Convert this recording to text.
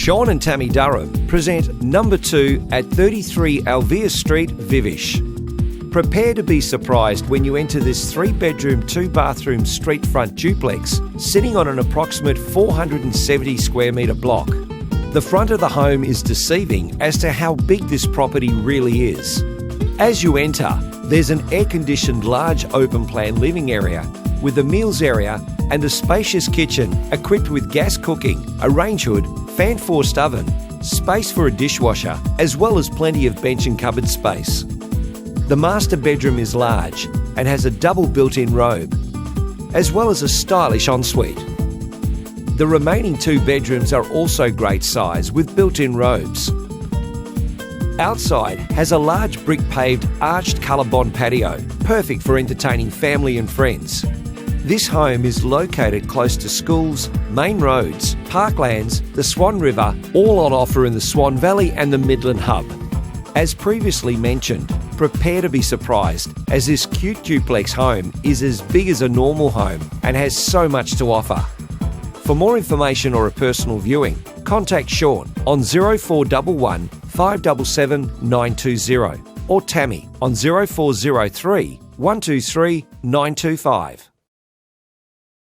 Sean and Tammy Durham present number 2 at 33 Elvire Street, Vivevash. Prepare to be surprised when you enter this 3-bedroom, 2-bathroom street front duplex sitting on an approximate 470 square metre block. The front of the home is deceiving as to how big this property really is. As you enter, there's an air-conditioned large open-plan living area with a meals area and a spacious kitchen equipped with gas cooking, a rangehood, fan-forced oven, space for a dishwasher, as well as plenty of bench and cupboard space. The master bedroom is large and has a double built-in robe, as well as a stylish ensuite. The remaining 2 bedrooms are also great size with built-in robes. Outside has a large brick paved arched colourbond patio, perfect for entertaining family and friends. This home is located close to schools, main roads, parklands, the Swan River, all on offer in the Swan Valley and the Midland Hub. As previously mentioned, prepare to be surprised as this cute duplex home is as big as a normal home and has so much to offer. For more information or a personal viewing, contact Sean on 0411 577 920 or Tammy on 0403 123 925.